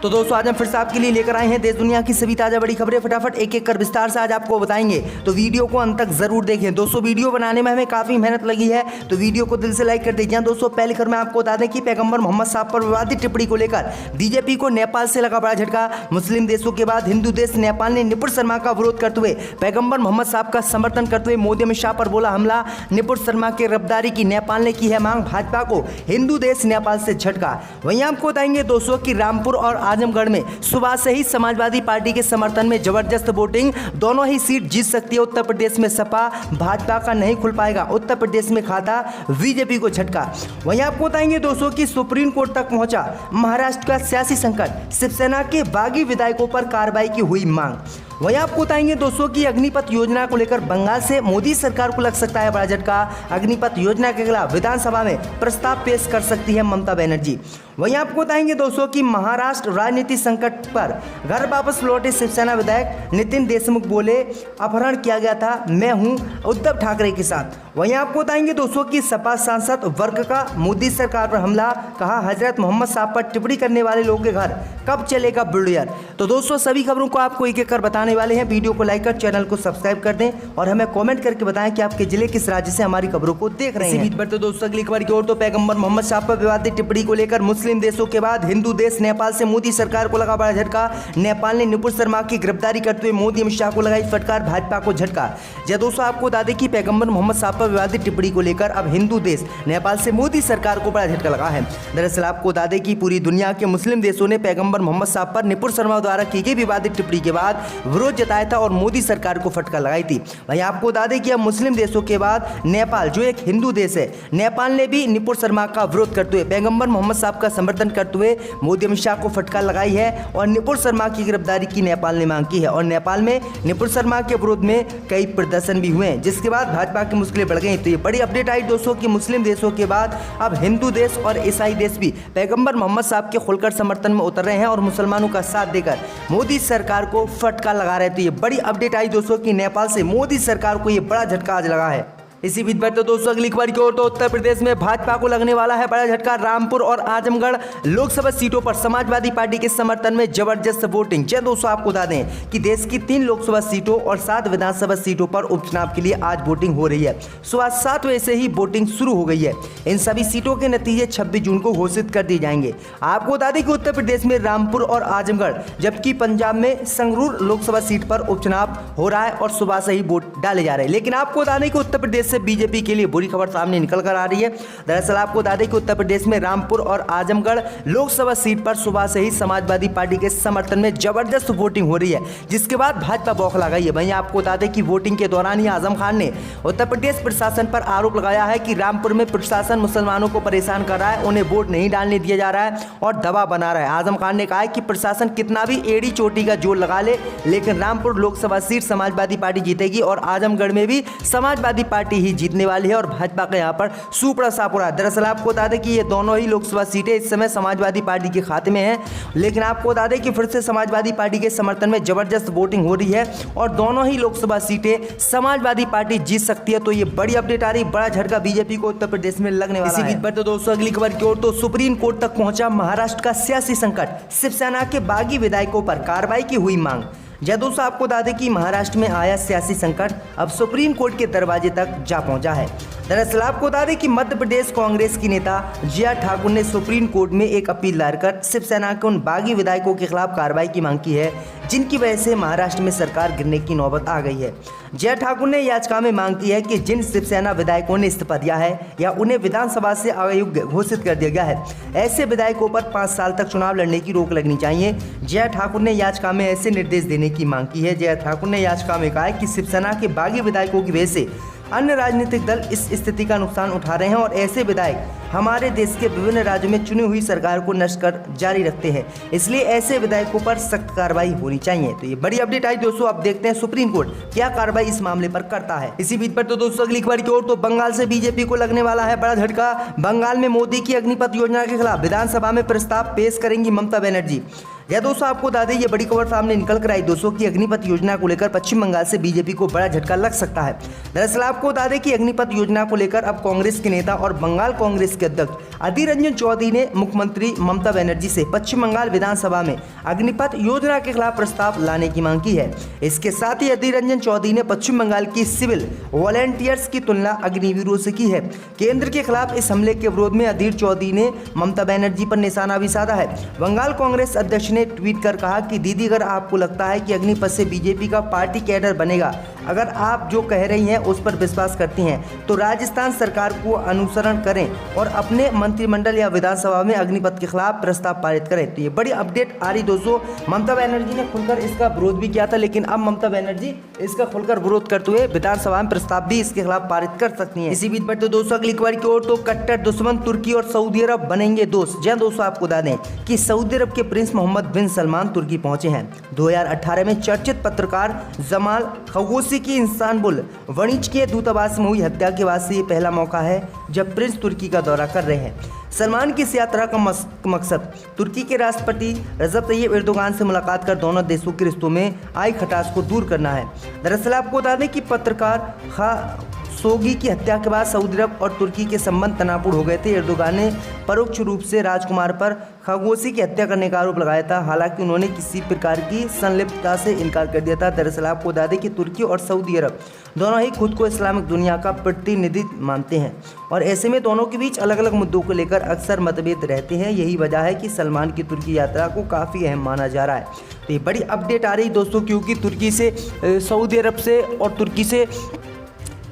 तो दोस्तों आज हम फिर से आपके लिए लेकर आए हैं देश दुनिया की सभी ताज़ा बड़ी खबरें। फटाफट एक एक कर विस्तार से आज आपको बताएंगे, तो वीडियो को अंत तक जरूर देखें। दोस्तों वीडियो बनाने में हमें काफ़ी मेहनत लगी है, तो वीडियो को दिल से लाइक कर दीजिए। दोस्तों पहले खबर में आपको बता दें कि पैगंबर मोहम्मद साहब पर विवादित टिप्पणी को लेकर बीजेपी को नेपाल से लगा बड़ा झटका। मुस्लिम देशों के बाद हिंदू देश नेपाल ने निपुण शर्मा का विरोध करते हुए पैगंबर मोहम्मद साहब का समर्थन करते हुए मोदी अमित शाह पर बोला हमला। निपुण शर्मा के रफ्तारी की नेपाल ने की है मांग, भाजपा को हिंदू देश नेपाल से झटका। वहीं आपको बताएंगे दोस्तों कि रामपुर और आजमगढ़ में सुबह से ही समाजवादी पार्टी के समर्थन में जबरदस्त वोटिंग, दोनों ही सीट जीत सकती है। उत्तर प्रदेश में सपा भाजपा का नहीं खुल पाएगा, उत्तर प्रदेश में खाता बीजेपी को झटका। वहीं आपको बताएंगे दोस्तों कि सुप्रीम कोर्ट तक पहुंचा महाराष्ट्र का सियासी संकट, शिवसेना के बागी विधायकों पर कार्रवाई की हुई मांग। वहीं आपको बताएंगे दोस्तों कि अग्निपथ योजना को लेकर बंगाल से मोदी सरकार को लग सकता है बड़ा झटका। अग्निपथ योजना के खिलाफ विधानसभा में प्रस्ताव पेश कर सकती है ममता बनर्जी। वहीं आपको बताएंगे दोस्तों कि महाराष्ट्र राजनीति संकट पर घर वापस लौटे शिवसेना विधायक नितिन देशमुख बोले अपहरण किया गया था, मैं हूं उद्धव ठाकरे के साथ। वहीं आपको बताएंगे दोस्तों कि सपा सांसद वर्ग का मोदी सरकार पर हमला, कहा हजरत मोहम्मद साहब पर टिप्पणी करने वाले लोगों के घर कब चलेगा बुलडोजर। तो दोस्तों सभी खबरों को आपको एक एक कर बताने वाले हैं। वीडियो को लाइक कर चैनल को सब्सक्राइब कर दें और हमें कमेंट करके बताएं कि आपके जिले किस राज्य से हमारी खबरों को देख रहे हैं। इसी बीच पर तो दोस्तों अगली खबर की ओर, तो पैगंबर मोहम्मद साहब पर विवादित टिप्पणी को लेकर मुस्लिम देशों के बाद हिंदू देश नेपाल से मोदी सरकार को लगा बड़ा झटका। नेपाल ने निपुण शर्मा की गिरफ्तारी करते हुए मोदी अमित शाह को लगाई फटकार, भाजपा को झटका। दोस्तों आपको बता दें कि पैगंबर मोहम्मद साहब पर विवादित टिप्पणी को लेकर अब हिंदू देश नेपाल से मोदी सरकार को बड़ा झटका लगा है। दरअसल आपको बता दें कि पूरी दुनिया के मुस्लिम देशों ने पैगंबर मोहम्मद साहब पर निपुण शर्मा द्वारा की गई विवादित टिप्पणी के बाद विरोध जताया था और मोदी सरकार को फटकार लगाई थी। वहीं आपको बता दें कि अब मुस्लिम देशों के बाद नेपाल जो एक हिंदू देश है, नेपाल ने भी निपुण शर्मा का विरोध करते हुए पैगंबर मोहम्मद साहब का समर्थन करते हुए मोदी अमित शाह को फटकार लगाई है और निपुण शर्मा की गिरफ्तारी की नेपाल ने मांग की है। और नेपाल में निपुण शर्मा के विरोध में कई प्रदर्शन भी हुए हैं, जिसके बाद भाजपा की मुश्किलें बढ़ गई। तो ये बड़ी अपडेट आई दोस्तों कि मुस्लिम देशों के बाद अब हिंदू देश और ईसाई देश भी पैगंबर मोहम्मद साहब के खुलकर समर्थन में उतर रहे हैं और मुसलमानों का साथ देकर मोदी सरकार को फटकार लगा रहे थे। ये बड़ी अपडेट आई दोस्तों कि नेपाल से मोदी सरकार को ये बड़ा झटका आज लगा है। इसी बीच पर तो दोस्तों अगली खबर की ओर, तो उत्तर प्रदेश में भाजपा को लगने वाला है बड़ा झटका। रामपुर और आजमगढ़ लोकसभा सीटों पर समाजवादी पार्टी के समर्थन में जबरदस्त वोटिंग। दोस्तों आपको बता दें कि देश की 3 लोकसभा सीटों और 7 विधानसभा सीटों पर उपचुनाव के लिए आज वोटिंग हो रही है। सुबह 7 बजे से ही वोटिंग शुरू हो गई है। इन सभी सीटों के नतीजे 26 जून को घोषित कर दिए जाएंगे। आपको बता दें कि उत्तर प्रदेश में रामपुर और आजमगढ़, जबकि पंजाब में संगरूर लोकसभा सीट पर उपचुनाव हो रहा है और सुबह से ही वोट डाले जा रहे हैं। लेकिन आपको बता दें कि उत्तर प्रदेश से बीजेपी के लिए बुरी खबर सामने निकल कर आ रही है। दरअसल आपको बता दें कि उत्तर प्रदेश में रामपुर और आजमगढ़ लोकसभा सीट पर सुबह से ही समाजवादी पार्टी के समर्थन में जबरदस्त वोटिंग हो रही है, जिसके बाद भाजपा बौखला गई है। वहीं आपको बता दें कि वोटिंग के दौरान ही आजम खान ने उत्तर प्रदेश प्रशासन पर आरोप लगाया है कि रामपुर में प्रशासन मुसलमानों को परेशान कर रहा है, उन्हें वोट नहीं डालने दिया जा रहा है और दबाव बना रहा है। आजम खान ने कहा है कि प्रशासन कितना भी एड़ी चोटी का जोर लगा ले, लेकिन रामपुर लोकसभा सीट समाजवादी पार्टी जीतेगी और आजमगढ़ में भी समाजवादी पार्टी ही जीतने वाली है और भाजपा का यहां पर सुपड़ा सापुड़ा। दरअसल आपको बता दें कि ये दोनों ही लोकसभा सीटें इस समय समाजवादी पार्टी के खाते में हैं, लेकिन आपको बता दें कि फिर से समाजवादी पार्टी के समर्थन में जबरदस्त वोटिंग हो रही है और दोनों ही लोकसभा सीटें समाजवादी पार्टी जीत सकती है। तो ये बड़ी अपडेट आ रही, बड़ा झटका बीजेपी को उत्तर प्रदेश में लगने वाला है। इसी बीच पर तो दोस्तों अगली खबर की ओर, तो सुप्रीम कोर्ट तक पहुंचा महाराष्ट्र का सियासी संकट, शिवसेना के बागी विधायकों पर कार्रवाई की हुई मांग। दोस्तों आपको बता दें कि महाराष्ट्र में आया सियासी संकट अब सुप्रीम कोर्ट के दरवाजे तक जा पहुंचा है। दरअसल आपको बता दें कि मध्य प्रदेश कांग्रेस की नेता जिया ठाकुर ने सुप्रीम कोर्ट में एक अपील दायर कर शिवसेना के उन बागी विधायकों के खिलाफ कार्रवाई की मांग की है, जिनकी वजह से महाराष्ट्र में सरकार गिरने की नौबत आ गई है। जिया ठाकुर ने याचिका में मांग की है कि जिन शिवसेना विधायकों ने इस्तीफा दिया है या उन्हें विधानसभा से अयोग्य घोषित कर दिया गया है, ऐसे विधायकों पर 5 साल तक चुनाव लड़ने की रोक लगनी चाहिए। जिया ठाकुर ने याचिका में ऐसे निर्देश देने की मांग की है। जिया ठाकुर ने याचिका में कहा है कि शिवसेना के बागी विधायकों की वजह से अन्य राजनीतिक दल इस स्थिति का नुकसान उठा रहे हैं और ऐसे विधायक हमारे देश के विभिन्न राज्यों में चुनी हुई सरकार को नष्ट कर जारी रखते हैं, इसलिए ऐसे विधायकों पर सख्त कार्रवाई होनी चाहिए। तो ये बड़ी अपडेट आई दोस्तों, अब देखते हैं सुप्रीम कोर्ट क्या कार्रवाई इस मामले पर करता है। इसी बीच पर तो दोस्तों अगली खबर की ओर, तो बंगाल से बीजेपी को लगने वाला है बड़ा झटका। बंगाल में मोदी की अग्निपथ योजना के खिलाफ विधानसभा में प्रस्ताव पेश करेंगी ममता बनर्जी। यह दोस्तों आपको बता दें, ये बड़ी खबर सामने निकल कर आई दोस्तों कि अग्निपथ योजना को लेकर पश्चिम बंगाल से बीजेपी को बड़ा झटका लग सकता है। दरअसल आपको बता दें कि अग्निपथ योजना को लेकर अब कांग्रेस के नेता और बंगाल कांग्रेस के अध्यक्ष अधीर रंजन चौधरी ने मुख्यमंत्री ममता बनर्जी से पश्चिम बंगाल विधानसभा में अग्निपथ योजना के खिलाफ प्रस्ताव लाने की मांग की है। इसके साथ ही अधीर रंजन चौधरी ने पश्चिम बंगाल की सिविल वॉलेंटियर्स की तुलना अग्निवीरों से की है। केंद्र के खिलाफ इस हमले के विरोध में अधीर चौधरी ने ममता बनर्जी पर निशाना भी साधा है। बंगाल कांग्रेस अध्यक्ष ने ट्वीट कर कहा कि दीदी, अगर आपको लगता है कि अग्निपथ से बीजेपी का पार्टी कैडर बनेगा, अगर आप जो कह रही हैं उस पर विश्वास करती हैं, तो राजस्थान सरकार को अनुसरण करें और अपने मंत्रिमंडल या विधानसभा में अग्निपथ के खिलाफ प्रस्ताव पारित करें। तो ये बड़ी अपडेट आ रही दोस्तों। ममता बनर्जी ने खुलकर इसका विरोध भी किया था, लेकिन अब ममता बनर्जी इसका खुलकर विरोध करते हुए विधानसभा में प्रस्ताव भी इसके खिलाफ पारित कर सकती हैं। इसी बीच बढ़ते दोस्तों अगली खबर की ओर, तो कट्टर दुश्मन तुर्की और सऊदी अरब बनेंगे दोस्त। जहां दोस्तों आपको बता दें कि सऊदी अरब के प्रिंस मोहम्मद बिन सलमान तुर्की पहुंचे हैं। 2018 में चर्चित पत्रकार जमाल खशोगी की इस्तांबुल वाणिज्य दूतावास में हुई हत्या के बाद से ये पहला मौका है जब प्रिंस तुर्की का दौरा कर रहे हैं। सलमान की इस यात्रा का मकसद तुर्की के राष्ट्रपति रजब तैयब एर्दोगान से मुलाकात कर दोनों देशों के रिश्तों में आई खटास को दूर करना है। दरअसल आपको बता दें कि पत्रकार खशोगी की हत्या के बाद सऊदी अरब और तुर्की के संबंध तनावपूर्ण हो गए थे। एर्दोगान ने परोक्ष रूप से राजकुमार पर खशोगी की हत्या करने का आरोप लगाया था, हालांकि उन्होंने किसी प्रकार की संलिप्तता से इनकार कर दिया था। दरअसल आपको बता दें कि तुर्की और सऊदी अरब दोनों ही खुद को इस्लामिक दुनिया का प्रतिनिधि मानते हैं और ऐसे में दोनों के बीच अलग अलग मुद्दों को लेकर अक्सर मतभेद रहते हैं। यही वजह है कि सलमान की तुर्की यात्रा को काफ़ी अहम माना जा रहा है। तो ये बड़ी अपडेट आ रही दोस्तों, क्योंकि तुर्की से सऊदी अरब से और तुर्की से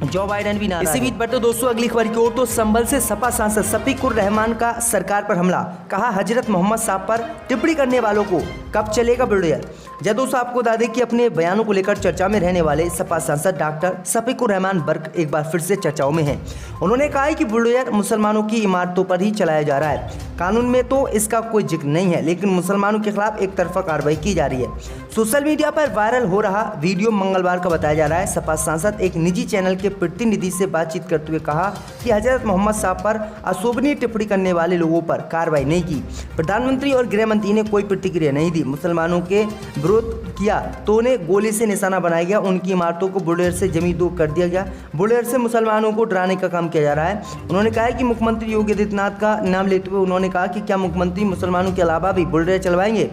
जो बाइडेन भी ना। इसी बीच बढ़ते दोस्तों अगली खबर की ओर, तो संभल से सपा सांसद शफीकुर रहमान का सरकार पर हमला। कहा हजरत मोहम्मद साहब पर टिप्पणी करने वालों को कब चलेगा बुलडोजर। जब दोस्तों आपको बता दें कि अपने बयानों को लेकर चर्चा में रहने वाले सपा सांसद डॉक्टर शफीकुर रहमान बर्क एक बार फिर से चर्चाओं में हैं। उन्होंने कहा है कि बुलडोजर मुसलमानों की इमारतों पर ही चलाया जा रहा है। कानून में तो इसका कोई जिक्र नहीं है, लेकिन मुसलमानों के खिलाफ एक तरफा कार्रवाई की जा रही है। सोशल मीडिया पर वायरल हो रहा वीडियो मंगलवार का बताया जा रहा है। सपा सांसद एक निजी चैनल के प्रतिनिधि से बातचीत करते हुए कहा कि हजरत मोहम्मद साहब पर अशोभनीय टिप्पणी करने वाले लोगों पर कार्रवाई नहीं की। प्रधानमंत्री और गृह मंत्री ने कोई प्रतिक्रिया नहीं दी। मुसलमानों के विरोध किया तो उन्हें गोली से निशाना बनाया गया, उनकी इमारतों को बुलडोजर से जमीन दो कर दिया गया। बुलडोजर से मुसलमानों को डराने का काम किया जा रहा है। उन्होंने कहा कि मुख्यमंत्री योगी आदित्यनाथ का नाम लेते हुए उन्होंने कहा कि क्या मुख्यमंत्री मुसलमानों के अलावा भी बुलडोजर चलवाएंगे।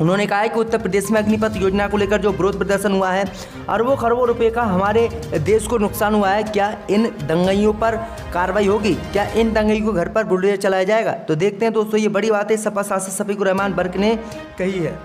उन्होंने कहा है कि उत्तर प्रदेश में अग्निपथ योजना को लेकर जो विरोध प्रदर्शन हुआ है, अरबों खरबों रुपए का हमारे देश को नुकसान हुआ है, क्या इन दंगाइयों पर कार्रवाई होगी, क्या इन दंगाइयों को घर पर बुलडोजर चलाया जाएगा। तो देखते हैं दोस्तों, ये बड़ी बात है सपा सांसद शफीकुर रहमान बर्क ने कही है।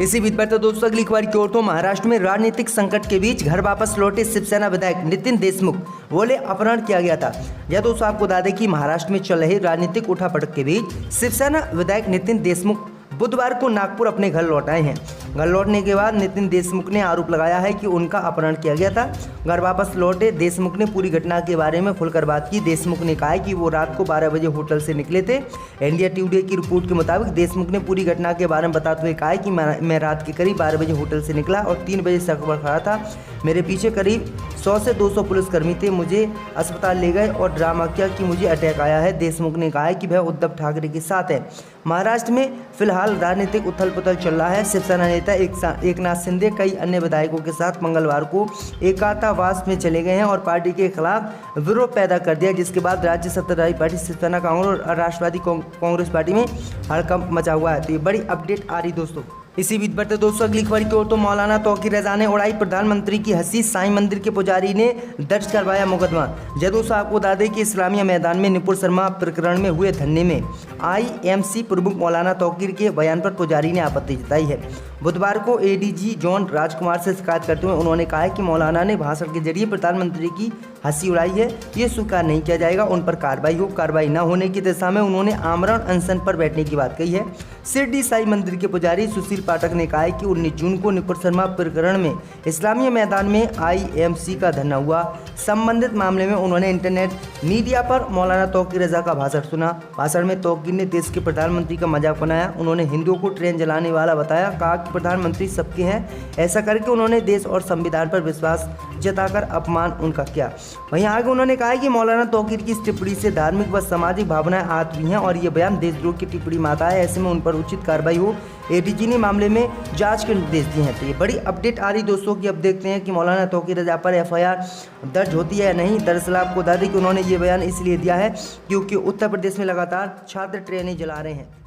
इसी बीच बढ़ते दोस्तों अगली खबर की ओर, तो महाराष्ट्र में राजनीतिक संकट के बीच घर वापस लौटे शिवसेना विधायक नितिन देशमुख बोले अपहरण किया गया था। यह दोस्तों आपको बता दें कि महाराष्ट्र में चल रही राजनीतिक उठापटक के बीच शिवसेना विधायक नितिन देशमुख बुधवार को नागपुर अपने घर लौट आए हैं। घर लौटने के बाद नितिन देशमुख ने आरोप लगाया है कि उनका अपहरण किया गया था। घर वापस लौटे देशमुख ने पूरी घटना के बारे में खुलकर बात की। देशमुख ने कहा कि वो रात को 12 बजे होटल से निकले थे। इंडिया टुडे की रिपोर्ट के मुताबिक देशमुख ने पूरी घटना के बारे में बताते हुए कहा कि मैं रात के करीब 12 बजे होटल से निकला और 3 बजे सड़क पर खड़ा था। मेरे पीछे करीब 100 से 200 पुलिसकर्मी थे। मुझे अस्पताल ले गए और ड्रामा किया कि मुझे अटैक आया है। देशमुख ने कहा है कि वह उद्धव ठाकरे के साथ है। महाराष्ट्र में फिलहाल राजनीतिक उथल पुथल चल रहा है। शिवसेना नेता एकनाथ शिंदे कई अन्य विधायकों के साथ मंगलवार को एकांतवास में चले गए हैं और पार्टी के खिलाफ विरोध पैदा कर दिया, जिसके बाद राज्य सत्ताधारी पार्टी शिवसेना कांग्रेस और राष्ट्रवादी कांग्रेस पार्टी में हड़कंप मचा हुआ है। तो ये बड़ी अपडेट आ रही दोस्तों। इसी बीच बढ़ते दोस्तों अगली खबर की ओर, तो मौलाना तौकीर रजा ने उड़ाई प्रधानमंत्री की हंसी। साईं मंदिर के पुजारी ने दर्ज करवाया मुकदमा। दोस्तों आपको बता दें कि इस्लामिया मैदान में नुपुर शर्मा प्रकरण में हुए धरने में IMC प्रमुख मौलाना तौकीर के बयान पर पुजारी ने आपत्ति जताई है। बुधवार को ADG जॉन राजकुमार से शिकायत करते हुए उन्होंने कहा है कि मौलाना ने भाषण के जरिए प्रधानमंत्री की हंसी उड़ाई है, ये स्वीकार नहीं किया जाएगा। उन पर कार्रवाई हो। कार्रवाई न होने की दिशा में उन्होंने आमरण अनशन पर बैठने की बात कही है। शिरडी साई मंदिर के पुजारी सुशील पाठक ने कहा है कि 19 जून को नुपुर शर्मा प्रकरण में इस्लामिया मैदान में IMC का धरना हुआ। संबंधित मामले में उन्होंने इंटरनेट मीडिया पर मौलाना तौकीर रजा का भाषण सुना। भाषण में तौकीर ने देश के प्रधानमंत्री का मजाक बनाया। उन्होंने हिंदुओं को ट्रेन जलाने वाला बताया। कहा कि प्रधानमंत्री सबके हैं। ऐसा करके उन्होंने देश और संविधान पर विश्वास जताकर अपमान उनका किया। वहीं आगे उन्होंने कहा कि मौलाना तौकीर की इस टिप्पणी से धार्मिक व सामाजिक भावनाएं आहत हुई हैं और ये बयान देशद्रोह की टिप्पणी में आता है। ऐसे में उन पर उचित कार्रवाई हो। एडीजी ने मामले में जांच के निर्देश दिए हैं। तो ये बड़ी अपडेट आ रही दोस्तों की। अब देखते हैं कि मौलाना तौकीर रजा पर एफआईआर दर्ज होती है या नहीं। दरअसल आपको बता दें कि उन्होंने ये बयान इसलिए दिया है क्योंकि उत्तर प्रदेश में लगातार छात्र ट्रेनें जला रहे हैं।